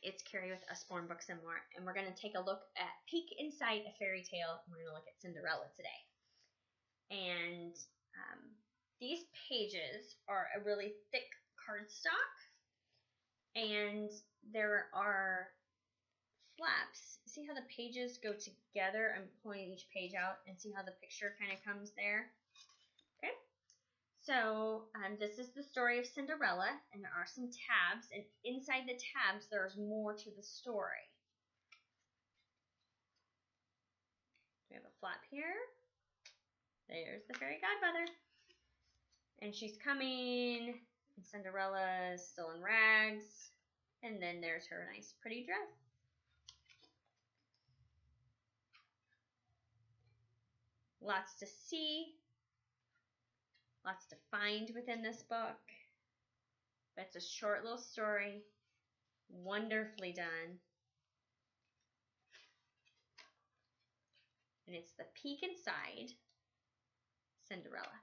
It's Kerri with Usborne Books and More, and we're going to take a look at peek inside a fairy tale. And we're going to look at Cinderella today. And these pages are a really thick cardstock, and there are flaps. See how the pages go together? I'm pulling each page out, and see how the picture kind of comes there? Okay. So this is the story of Cinderella, and there are some tabs, and inside the tabs there's more to the story. We have a flap here. There's the fairy godmother. And she's coming, and Cinderella is still in rags, and then there's her nice pretty dress. Lots to see. Lots to find within this book. But it's a short little story. Wonderfully done. And it's the peek inside Cinderella.